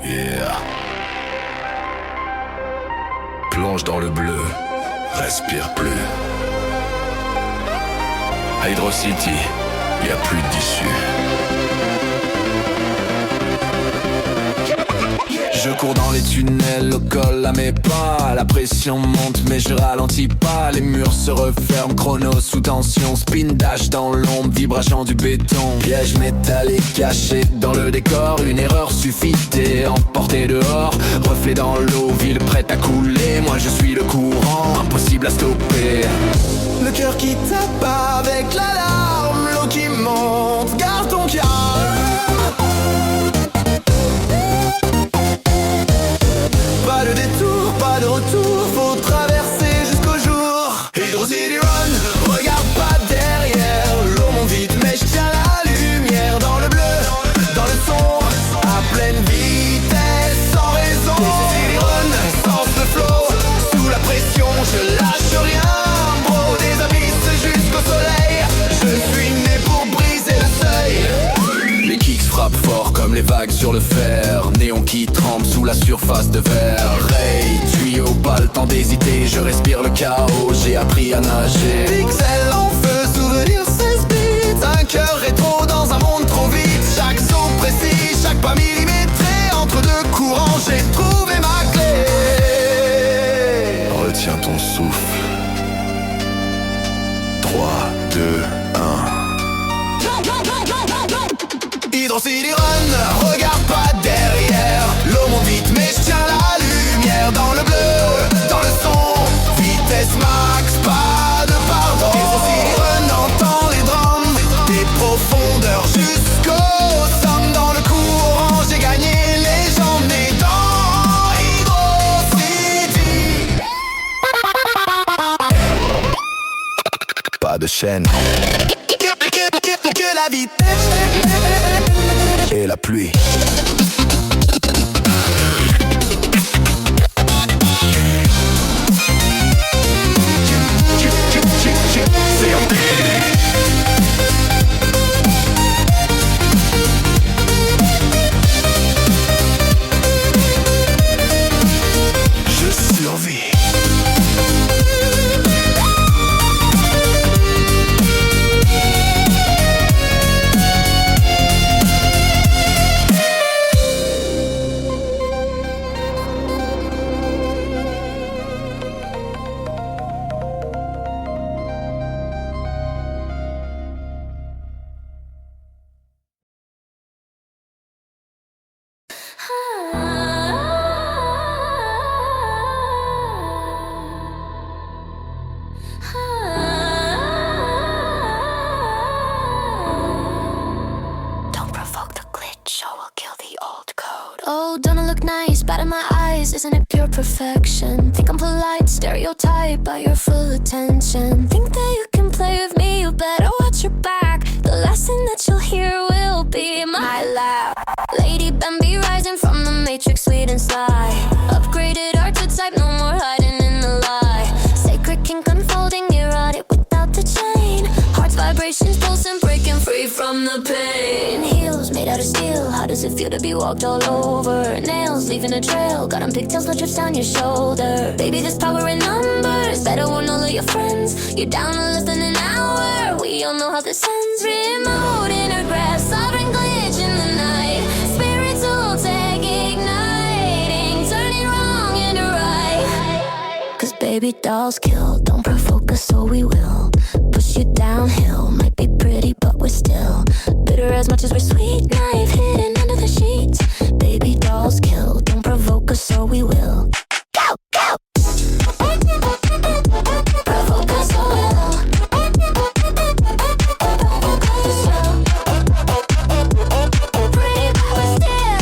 Yeah. Plonge dans le bleu, respire plus. Hydro City, y a plus d'issue. Je cours dans les tunnels, le col à mes pas. La pression monte mais je ralentis pas. Les murs se referment, chrono sous tension. Spin dash dans l'ombre, vibration du béton. Piège métallique caché dans le décor. Une erreur suffit, t'es emporté dehors. Reflet dans l'eau, ville prête à couler. Moi je suis le courant, impossible à stopper. Le cœur qui tape avec l'alarme. L'eau qui monte, garde ton calme. Pas de détour, pas de retour, faut traverser jusqu'au jour. Hydro City Run, regarde pas derrière. L'eau monte vite mais je tiens la lumière. Dans le bleu, dans le son, à pleine vitesse, sans raison. Hydro City Run, sens le flow. Sous la pression, je lâche rien. Bro, des abysses jusqu'au soleil. Je suis né pour briser le seuil. Les kicks frappent fort comme les vagues sur le fer. Néon qui tremble sous la surface de verre. Ray, tuyau, pas le temps d'hésiter. Je respire le chaos, j'ai appris à nager. Pixel en feu, souvenir 16 bits. Un cœur rétro dans un monde trop vite. Chaque saut précis, chaque pas millimétré. Entre deux courants, j'ai trouvé ma clé. Retiens ton souffle. 3, 2, 1. Hydro City Run, regarde pas derrière. L'eau monte vite mais je tiens la lumière. Dans le bleu, dans le son, vitesse max, pas de pardon. Hydro City Run, entend les drums. Des profondeurs jusqu'au sommet. Dans le courant, j'ai gagné les jambes nées dans Hydro City. Pas de chaîne. Que la vitesse et la pluie. Je survis. Isn't it pure perfection? Think I'm polite, stereotype, but you're full attention. Think that you can play with me, you better watch your back. The last thing that you'll hear will be my laugh. Lady Bambi rising from the matrix, sweet and sly. Upgraded archetype, no more hiding in the lie. Sacred kink unfolding, erotic without the chain. Heart's vibrations pulsing, breaking free from the pain. Heels made out of steel, how does it feel to be walked all over? Nails leaving a trail, got on pigtails, no drips down your shoulder. Baby, there's power in numbers, better warn all of your friends. You're down to less than an hour, we all know how this ends. Remote intergraph, sovereign glitch in the night. Spiritual tech igniting, turning wrong into right. Cause baby dolls kill, don't provoke us so we will. Push you downhill, might be pretty but we're still bitter as much as we're sweet. Knife hidden under the sheets. Baby dolls kill, don't provoke us so we will. Go, go! Provoke us so we'll. Provoke us so. Pretty but we're still.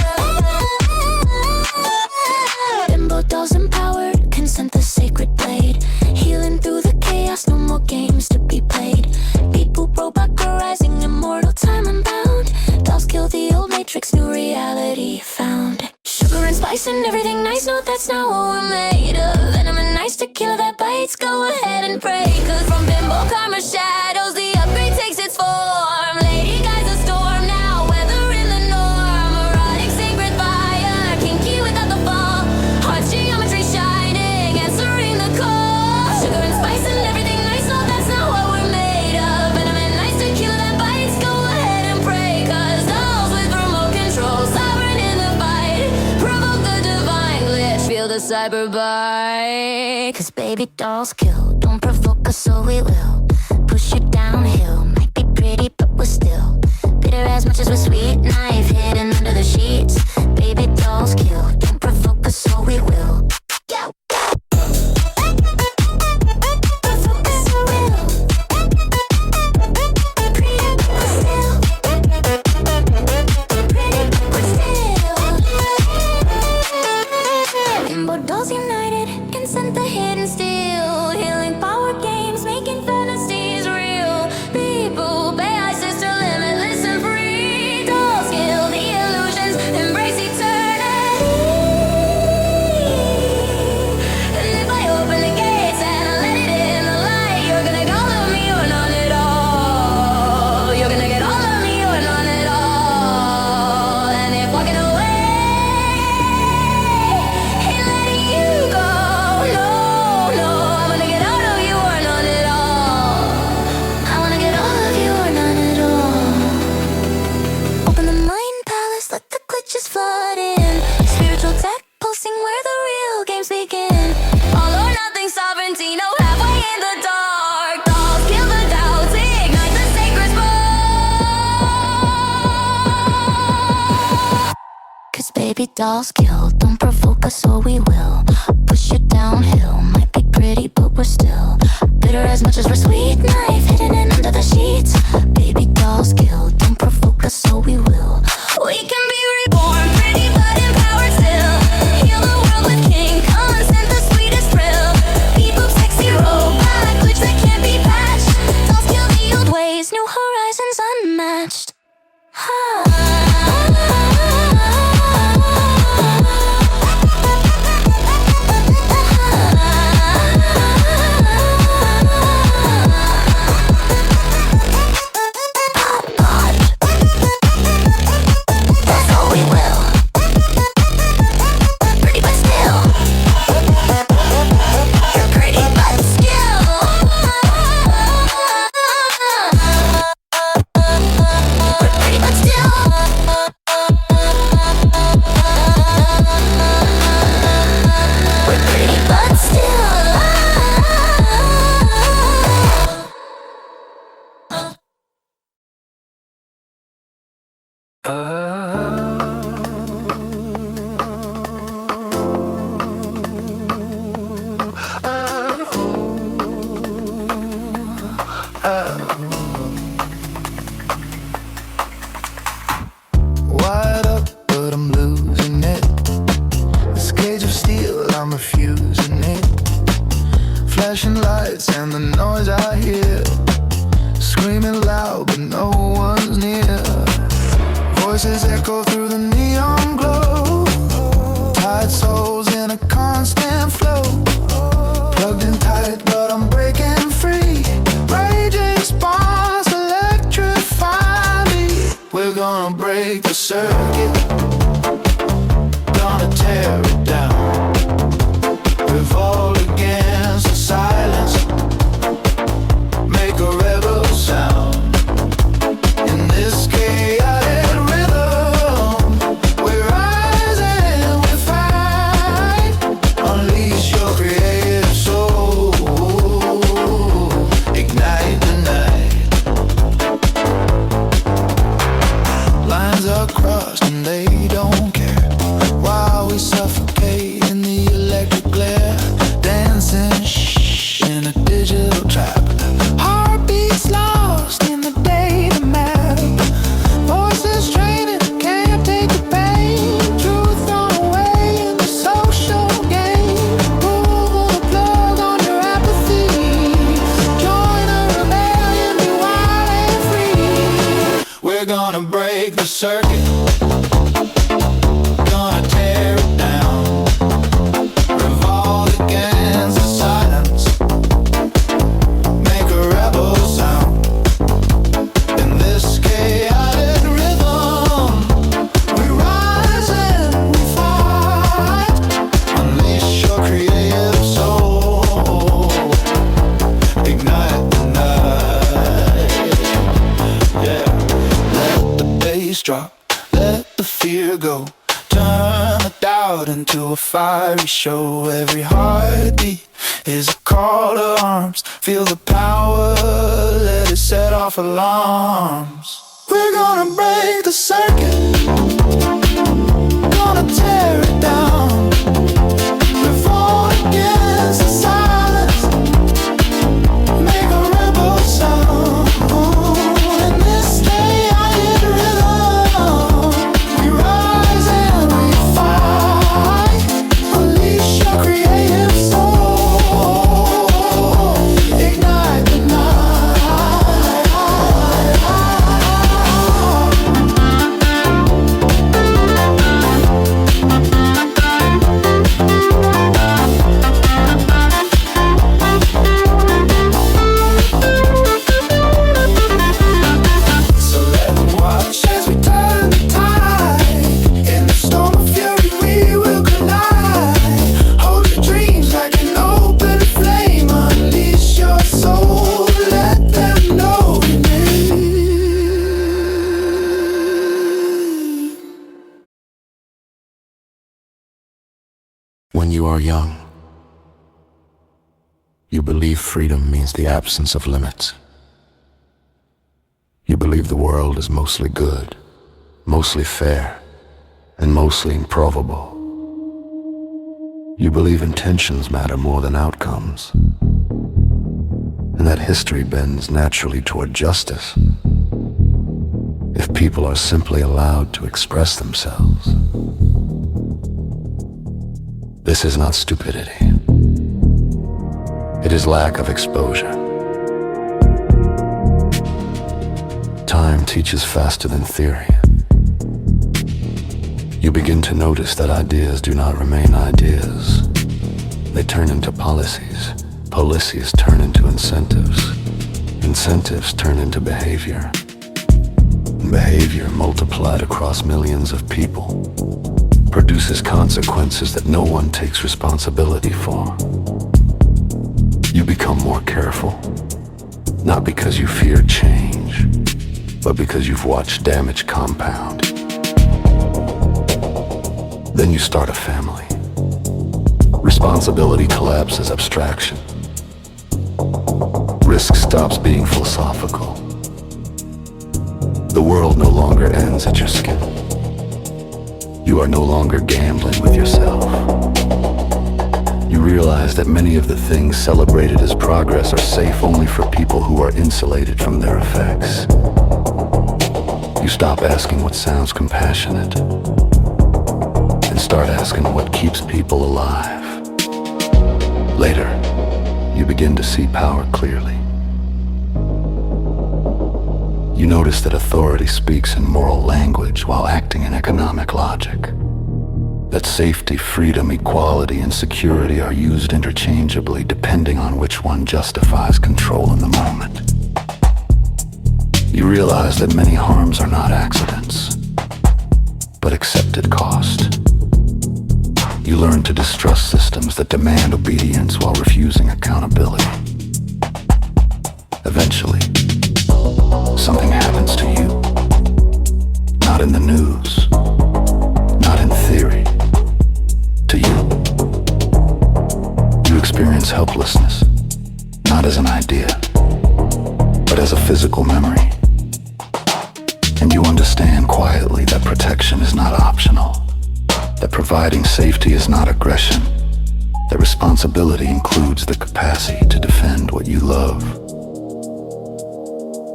Bimbo dolls empowered, consent the sacred blade. Healing through the chaos, no more games to be played. Beat boop robot rising, immortal time unbound. Dolls kill the old matrix, new reality found. Sugar and spice and everything nice, no that's not what we're made of. Venom and nice tequila that bites, go ahead and pray. Cause from bimbo karma shadows, the upgrade takes its form. Lady guides a storm now, weather in the norm. Erotic sacred fire, king cyberbike. Cause baby dolls kill, don't provoke us so we will push you downhill. Might be pretty but we're still bitter as much as we're sweet. Knife hidden under the sheets. Baby dolls kill, don't provoke us so we will. Go, go. Provoke us so we'll. Pretty but we're still. Pretty but we're still. Rainbow dolls united, consent the hidden steel. Healing power games, making fantasies real. People, AI sister, limitless and free. Dolls kill the illusions, embrace eternity. And if I open the gates and I let it in the light, you're gonna get all of me or none at all. You're gonna get all of me or none at all. And if walking away ain't letting you go, no, no, I'm gonna get out of you or none at all. I wanna get all of you or none at all. Open the mind palace, let the glitches flood in. Spiritual tech pulsing where the real games begin. All or nothing sovereignty, no halfway in the dark. Dolls kill the doubts, ignite the sacred spark. Cause baby dolls kill, don't provoke us or we will push you downhill. Might be pretty but we're still bitter as much as we're sweet. Knife hidden in under the sheets. Baby dolls kill, don't provoke us so we will. We can be reborn, pretty but empowered still. Heal the world with king consent, the sweetest thrill. People sexy robot, glitch that can't be patched. Dolls kill the old ways, new horizons unmatched. That's all we will. Pretty but still. You're pretty but still. We're pretty but still. We're pretty but still. Wired up, but I'm losing it. This cage of steel, I'm refusing it. Flashing lights and the noise I hear, screaming loud, but no one's near. Voices echo through the neon glow. Tired souls in a constant flow. Plugged in tight, but I'm breaking free. Raging sparks electrify me. We're gonna break the circuit, gonna tear it down. Revolt against the silence, make a rebel sound. In this chaotic rhythm, we rise and we fight. Unleash your creative soul, ignite the night. Lines are crossed and they don't care, while we suffocate in the electric glare. Dancing in a digital trap. Heartbeats lost in the data map. Voices training, can't take the pain. Truth thrown away in the social game. Pull the plug on your apathy. Join a rebellion, be wild and free. We're gonna break the circuit, gonna tear it down. Revolt against the silence, make a rebel sound. In this chaotic rhythm, we rise and we fight. Unleash your creative soul, ignite the night. Yeah, let the bass drop, let the fear go. Turn the dial out into a fiery show. Every heartbeat is a call to arms. Feel the power, let it set off alarms. We're gonna break the circuit, gonna tear it down. Revolt against the silence, make a rebel sound. And this day I hit rhythm. We rise and we fight. Unleash your creative soul. Ignite the When you are young, you believe freedom means the absence of limits. You believe the world is mostly good, mostly fair, and mostly improbable. You believe intentions matter more than outcomes, and that history bends naturally toward justice if people are simply allowed to express themselves. This is not stupidity. It is lack of exposure. Time teaches faster than theory. You begin to notice that ideas do not remain ideas. They turn into policies. Policies turn into incentives. Incentives turn into behavior. And behavior multiplied across millions of people produces consequences that no one takes responsibility for. You become more careful, not because you fear change, but because you've watched damage compound. Then you start a family. Responsibility collapses abstraction. Risk stops being philosophical. The world no longer ends at your skin. You are no longer gambling with yourself. You realize that many of the things celebrated as progress are safe only for people who are insulated from their effects. You stop asking what sounds compassionate and start asking what keeps people alive. Later, you begin to see power clearly. You notice that authority speaks in moral language while acting in economic logic. That safety, freedom, equality, and security are used interchangeably depending on which one justifies control in the moment. You realize that many harms are not accidents, but accepted cost. You learn to distrust systems that demand obedience while refusing accountability. Eventually, something happens to you. Not in the news, not in theory. To you. You experience helplessness, not as an idea, but as a physical memory. And you understand quietly that protection is not optional, that providing safety is not aggression, that responsibility includes the capacity to defend what you love.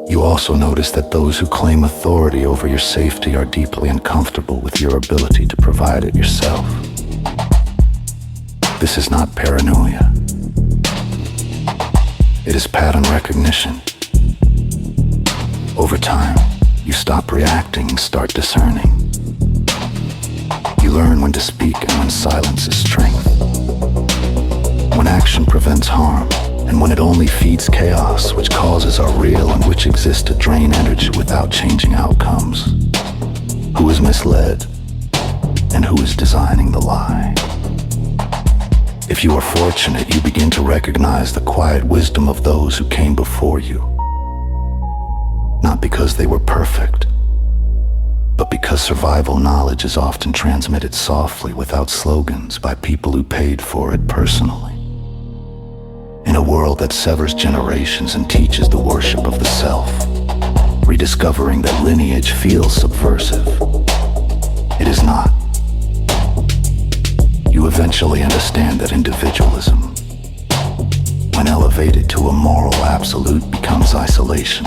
You also notice that those who claim authority over your safety are deeply uncomfortable with your ability to provide it yourself. This is not paranoia. It is pattern recognition. Over time, you stop reacting and start discerning. You learn when to speak and when silence is strength. When action prevents harm, and when it only feeds chaos, which causes are real and which exist to drain energy without changing outcomes. Who is misled, and who is designing the lie? If you are fortunate, you begin to recognize the quiet wisdom of those who came before you. Not because they were perfect, but because survival knowledge is often transmitted softly without slogans by people who paid for it personally. In a world that severs generations and teaches the worship of the self, rediscovering that lineage feels subversive. It is not. You eventually understand that individualism, when elevated to a moral absolute, becomes isolation.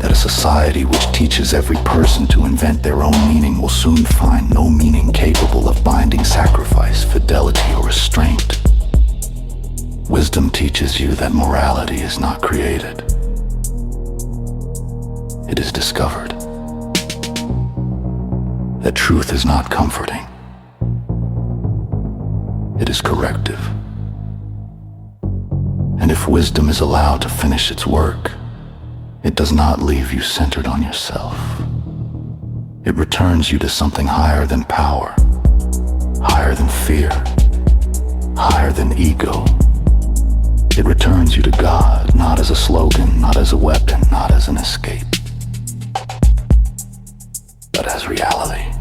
That a society which teaches every person to invent their own meaning will soon find no meaning capable of binding sacrifice, fidelity, or restraint. Wisdom teaches you that morality is not created. It is discovered. That truth is not comforting. It is corrective. And if wisdom is allowed to finish its work, it does not leave you centered on yourself. It returns you to something higher than power, higher than fear, higher than ego. It returns you to God, not as a slogan, not as a weapon, not as an escape, but as reality.